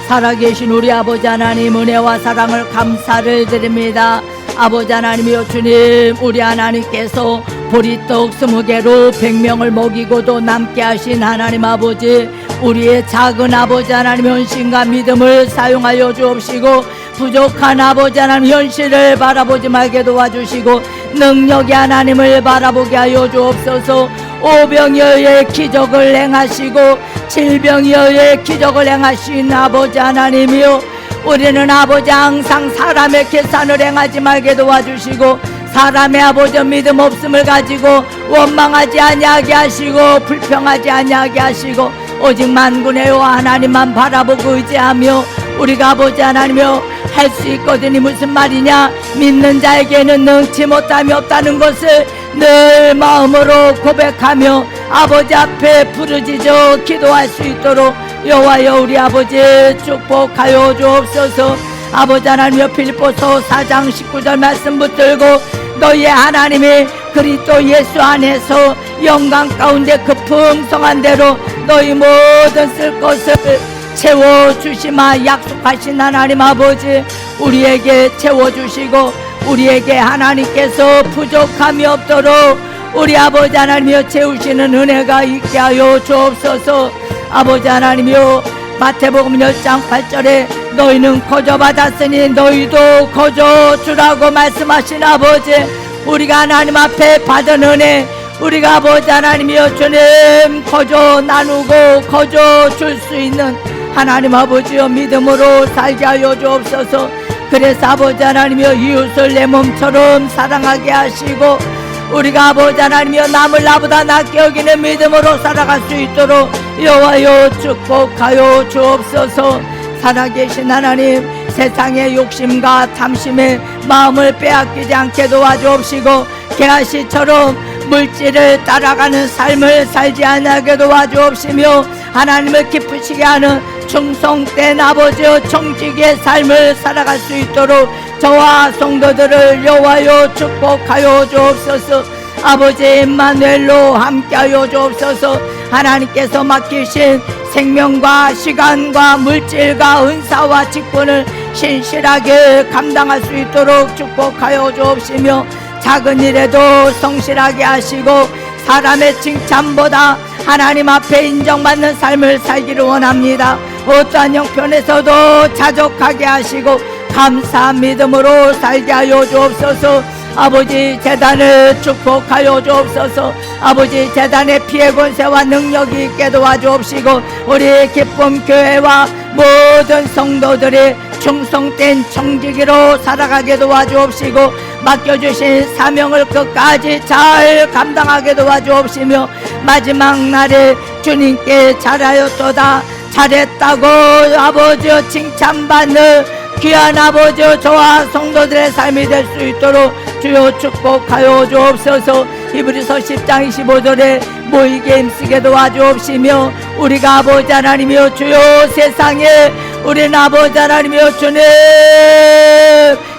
살아계신 우리 아버지 하나님 은혜와 사랑을 감사를 드립니다. 아버지 하나님이여 주님 우리 하나님께서 보리떡 20개로 100명을 먹이고도 남게 하신 하나님 아버지 우리의 작은 아버지 하나님 헌신과 믿음을 사용하여 주옵시고 부족한 아버지 하나님 현실을 바라보지 말게 도와주시고 능력의 하나님을 바라보게 하여 주옵소서. 오병이어의 기적을 행하시고 질병이어의 기적을 행하신 아버지 하나님이여 우리는 아버지 항상 사람의 계산을 행하지 말게 도와주시고 사람의 아버지 믿음 없음을 가지고 원망하지 아니하게 하시고 불평하지 아니하게 하시고 오직 만군의 여호와 하나님만 바라보고 의지하며 우리가 아버지 하나님이여 할 수 있거든이 무슨 말이냐 믿는 자에게는 능치 못함이 없다는 것을 늘 마음으로 고백하며 아버지 앞에 부르짖어 기도할 수 있도록 여호와여 우리 아버지 축복하여 주옵소서. 아버지 하나님이여 빌립보서 4장 19절 말씀 붙들고 너희의 하나님이 그리스도 예수 안에서 영광 가운데 그 풍성한 대로 너희 모든 쓸 것을 채워주시마 약속하신 하나님 아버지, 우리에게 채워주시고 우리에게 하나님께서 부족함이 없도록 우리 아버지 하나님이여 채우시는 은혜가 있게 하여 주옵소서. 아버지 하나님이여 마태복음 10장 8절에 너희는 거저 받았으니 너희도 거저 주라고 말씀하신 아버지, 우리가 하나님 앞에 받은 은혜, 우리가 아버지 하나님이여 주님 거저 나누고 거저 줄 수 있는 하나님 아버지여 믿음으로 살게 하여 주옵소서. 그래서 아버지 하나님이여 이웃을 내 몸처럼 사랑하게 하시고 우리가 아버지 하나님이여 남을 나보다 낫게 여기는 믿음으로 살아갈 수 있도록 여호와여 축복하여 주옵소서. 살아계신 하나님, 세상의 욕심과 탐심의 마음을 빼앗기지 않게 도와주옵시고 게하시처럼 물질을 따라가는 삶을 살지 않게 도와주옵시며 하나님을 기쁘시게 하는 충성된 아버지여 청지기의 삶을 살아갈 수 있도록 저와 성도들을 여호와여 축복하여 주옵소서. 아버지 임마누엘로 함께하여 주옵소서. 하나님께서 맡기신 생명과 시간과 물질과 은사와 직분을 신실하게 감당할 수 있도록 축복하여 주옵시며 작은 일에도 성실하게 하시고 사람의 칭찬보다 하나님 앞에 인정받는 삶을 살기를 원합니다. 어떠한 형편에서도 자족하게 하시고 감사한 믿음으로 살게 하여 주옵소서. 아버지 재단을 축복하여 주옵소서. 아버지 재단의 피해 권세와 능력이 있게 도와주옵시고 우리 기쁨 교회와 모든 성도들이 충성된 청지기로 살아가게 도와주옵시고 맡겨주신 사명을 끝까지 잘 감당하게 도와주옵시며 마지막 날에 주님께 잘하였도다 잘했다고 아버지여 칭찬받는 귀한 아버지여 저와 성도들의 삶이 될 수 있도록 주여 축복하여 주옵소서. 히브리서 10장 25절에 모이게 힘쓰게 도와주옵시며 우리가 아버지 하나님이여 주여 세상에 우리는 아버지 하나님이여 주님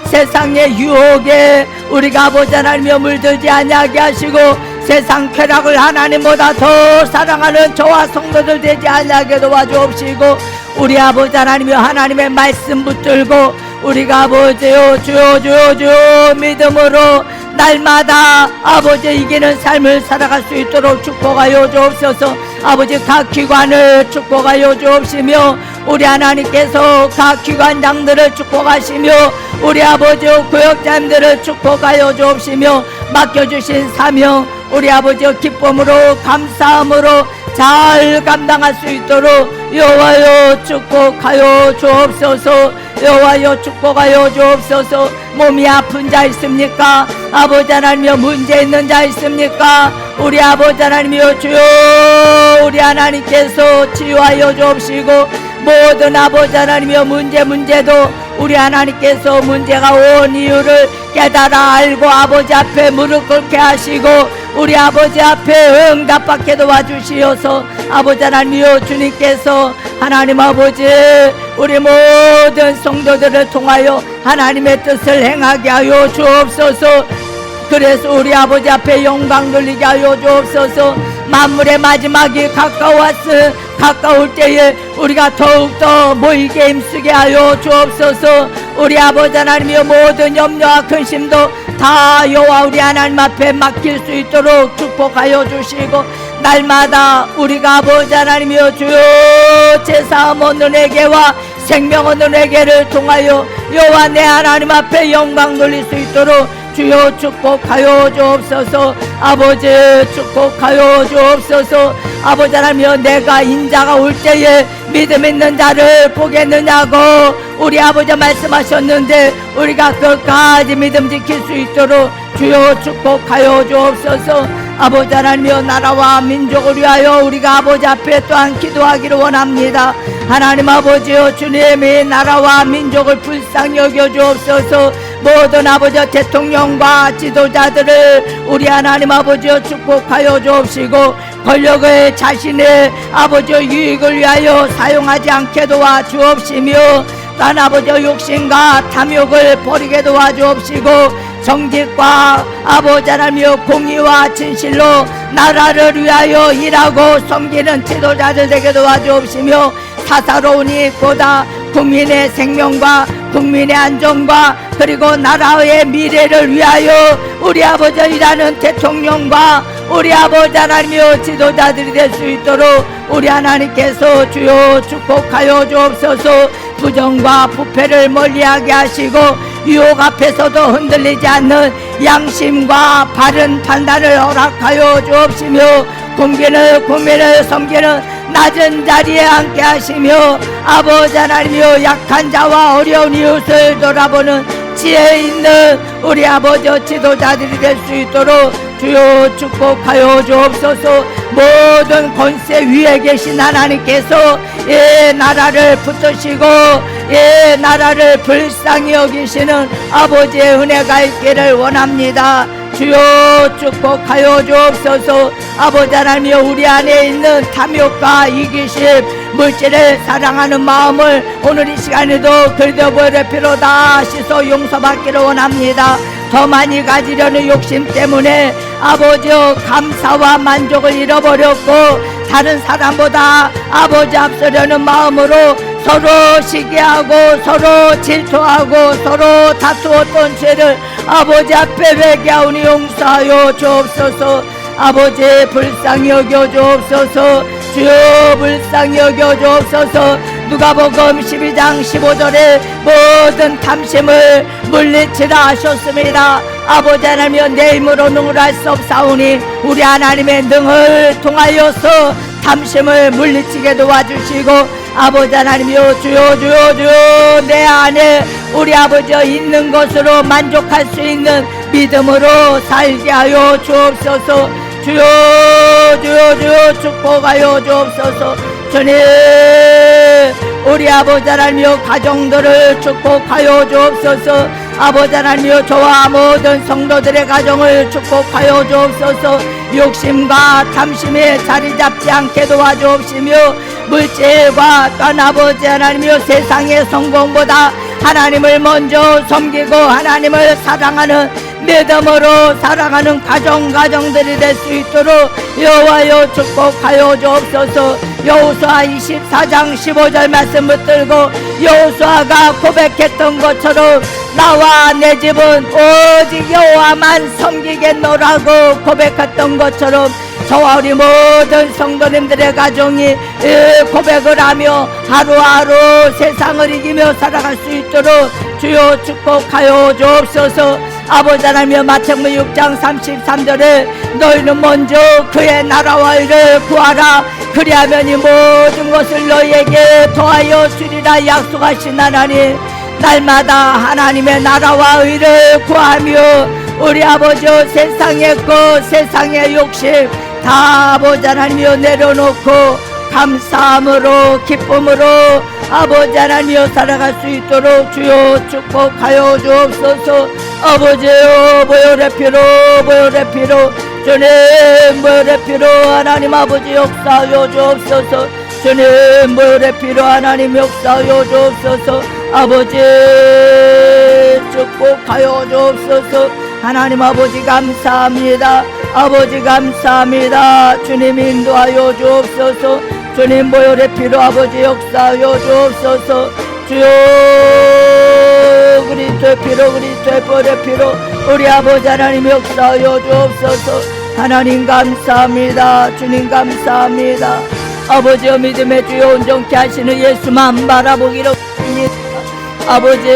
세상의 유혹에 우리가 아버지 하나님이여 물들지 아니하게 하시고 세상 쾌락을 하나님보다 더 사랑하는 저와 성도들 되지 아니하게 도와주옵시고 우리 아버지 하나님이여 하나님의 말씀 붙들고 우리가 아버지여 주여 믿음으로 날마다 아버지 이기는 삶을 살아갈 수 있도록 축복하여 주옵소서. 아버지 각 기관을 축복하여 주옵시며 우리 하나님께서 각 기관장들을 축복하시며 우리 아버지여 구역장들을 축복하여 주옵시며 맡겨주신 사명 우리 아버지여 기쁨으로 감사함으로 잘 감당할 수 있도록 여호와여 축복하여 주옵소서. 여호와여 축복하여 주옵소서. 몸이 아픈 자 있습니까? 아버지 하나님이여 문제 있는 자 있습니까? 우리 아버지 하나님이여 주여 우리 하나님께서 치유하여 주옵시고 모든 아버지 하나님이여 문제도 우리 하나님께서 문제가 온 이유를 깨달아 알고 아버지 앞에 무릎 꿇게 하시고 우리 아버지 앞에 응답받게 도와주시어서 아버지 하나님이여 주님께서 하나님 아버지 우리 모든 성도들을 통하여 하나님의 뜻을 행하게 하여 주옵소서. 그래서 우리 아버지 앞에 영광 돌리게 하여 주옵소서. 만물의 마지막이 가까울 때에 우리가 더욱더 모이게 힘쓰게 하여 주옵소서. 우리 아버지 하나님이여 모든 염려와 근심도 다 여호와 우리 하나님 앞에 맡길 수 있도록 축복하여 주시고 날마다 우리가 아버지 하나님이여 주여 제사함 얻는 회개와 생명 얻는 회개를 통하여 여호와 내 하나님 앞에 영광 돌릴 수 있도록 주여 축복하여 주옵소서. 아버지 축복하여 주옵소서. 아버지 하나님이여 내가 인자가 올 때에 믿음 있는 자를 보겠느냐고 우리 아버지 말씀하셨는데 우리가 끝까지 믿음 지킬 수 있도록 주여 축복하여 주옵소서. 아버지 하나님이여 나라와 민족을 위하여 우리가 아버지 앞에 또한 기도하기를 원합니다. 하나님 아버지여 주님이 나라와 민족을 불쌍히 여겨 주옵소서. 모든 아버지 대통령과 지도자들을 우리 하나님 아버지여 축복하여 주옵시고 권력을 자신의 아버지 유익을 위하여 사용하지 않게 도와주옵시며 또한 아버지 욕심과 탐욕을 버리게 도와주옵시고 정직과 아버지 하나님이여 공의와 진실로 나라를 위하여 일하고 섬기는 지도자들 되게 도와주옵시며 사사로우니 보다 국민의 생명과 국민의 안전과 그리고 나라의 미래를 위하여 우리 아버지 일하는 대통령과 우리 아버지 하나님이여 지도자들이 될 수 있도록 우리 하나님께서 주여 축복하여 주옵소서. 부정과 부패를 멀리하게 하시고 유혹 앞에서도 흔들리지 않는 양심과 바른 판단을 허락하여 주옵시며 국민을 섬기는 낮은 자리에 앉게 하시며 아버지 하나님이여 약한 자와 어려운 이웃을 돌아보는 지혜 있는 우리 아버지 지도자들이 될 수 있도록 주여 축복하여 주옵소서. 모든 권세 위에 계신 하나님께서 이 나라를 붙드시고 이 나라를 불쌍히 여기시는 아버지의 은혜가 있기를 원합니다. 주여 축복하여 주옵소서. 아버지 하나님이여 우리 안에 있는 탐욕과 이기심 물질을 사랑하는 마음을 오늘 이 시간에도 그리스도의 피로 다 씻어 용서받기를 원합니다. 더 많이 가지려는 욕심 때문에 아버지여 감사와 만족을 잃어버렸고 다른 사람보다 아버지 앞서려는 마음으로 서로 시기하고 서로 질투하고 서로 다투었던 죄를 아버지 앞에 회개하오니 용서하여 주옵소서. 아버지 불쌍히 여겨 주옵소서. 주여 불쌍히 여겨 주옵소서. 누가복음 12장 15절에 모든 탐심을 물리치라 하셨습니다. 아버지 하나님이여 내 힘으로 능을 할 수 없사오니 우리 하나님의 능을 통하여서 탐심을 물리치게 도와주시고 아버지 하나님이여 주여 내 안에 우리 아버지여 있는 것으로 만족할 수 있는 믿음으로 살게 하여 주옵소서. 주여 축복하여 주옵소서. 주님 우리 아버지 하나님이여 가정들을 축복하여 주옵소서. 아버지 하나님이여 저와 모든 성도들의 가정을 축복하여 주옵소서. 욕심과 탐심에 자리 잡지 않게 도와주옵시며 물질과 또한 아버지 하나님이여 세상의 성공보다 하나님을 먼저 섬기고 하나님을 사랑하는 믿음으로 살아가는 가정들이 될 수 있도록 여호와여 축복하여 주옵소서. 여호수아 24장 15절 말씀 붙들고 여호수아가 고백했던 것처럼 나와 내 집은 오직 여호와만 섬기겠노라고 고백했던 것처럼 저와 우리 모든 성도님들의 가정이 고백을 하며 하루하루 세상을 이기며 살아갈 수 있도록 주여 축복하여 주옵소서. 아버지 하나님이여 마태복음 6장 33절에 너희는 먼저 그의 나라와 의를 구하라 그리하면 이 모든 것을 너희에게 더하여 주리라 약속하신 하나님, 날마다 하나님의 나라와 의를 구하며 우리 아버지여 세상의 것 세상의 욕심 다 아버지 하나님이여 내려놓고 감사함으로 기쁨으로 아버지 하나님이여 살아갈 수 있도록 주여 축복하여 주옵소서. 아버지여 보혈의 피로 주님 보혈의 피로 하나님 아버지 역사하여 주옵소서. 주님 보혈의 피로 하나님 역사하여 주옵소서. 아버지 축복하여 주옵소서. 하나님 아버지 감사합니다. 아버지 감사합니다. 주님 인도하여 주옵소서. 주님 보혈의 피로 아버지 역사하여 주옵소서. 주여 그리스도의 피로 그리스도의 보혈의 피로 우리 아버지 하나님 역사하여 주옵소서. 하나님 감사합니다. 주님 감사합니다. 아버지여 믿음의 주여 온전케 하시는 예수만 바라보기로 합니다. 아버지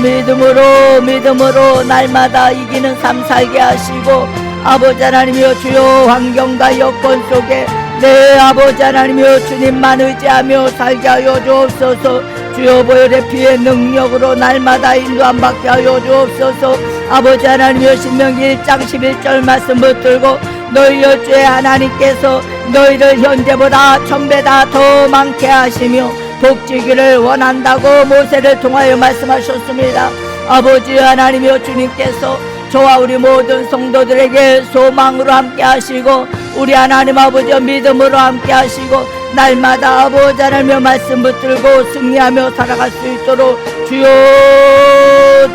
믿음으로 날마다 이기는 삶 살게 하시고 아버지 하나님이여 주여 환경과 여건 속에 내 아버지 하나님이여 주님만 의지하며 살게 하여 주옵소서. 주여 보혈의 피의 능력으로 날마다 인도함 받게 하여 주옵소서. 아버지 하나님이여 신명기 1장 11절 말씀 붙들고 너희의 주의 하나님께서 너희를 현재보다 1000배다 더 많게 하시며 복지기를 원한다고 모세를 통하여 말씀하셨습니다. 아버지 하나님이여 주님께서 저와 우리 모든 성도들에게 소망으로 함께 하시고 우리 하나님 아버지여 믿음으로 함께 하시고 날마다 아버지 하나님의 말씀 붙들고 승리하며 살아갈 수 있도록 주여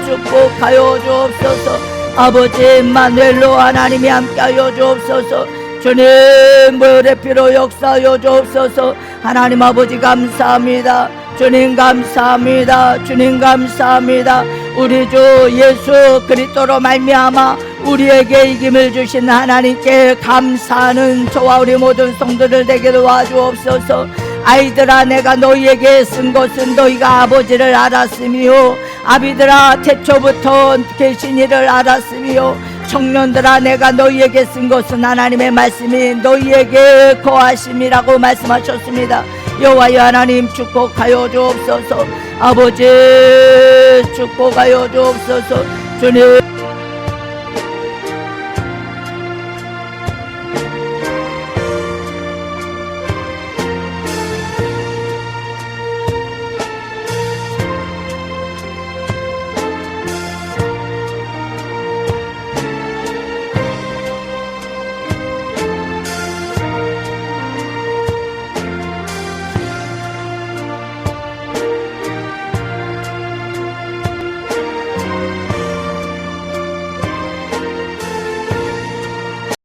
축복하여 주옵소서. 아버지 임마누엘로 하나님이 함께하여 주옵소서. 주님 무혈의 피로 역사하여 주옵소서. 하나님 아버지 감사합니다. 주님 감사합니다. 주님 감사합니다. 우리 주 예수 그리스도로 말미암아 우리에게 이김을 주신 하나님께 감사하는 저와 우리 모든 성도들 되게 도와주옵소서. 아이들아, 내가 너희에게 쓴 것은 너희가 아버지를 알았으며 아비들아, 태초부터 계신 이를 알았으며 청년들아, 내가 너희에게 쓴 것은 하나님의 말씀이 너희에게 거하심이라고 말씀하셨습니다. 여호와여 하나님 축복하여 주옵소서. 아버지 축복하여 주옵소서. 주님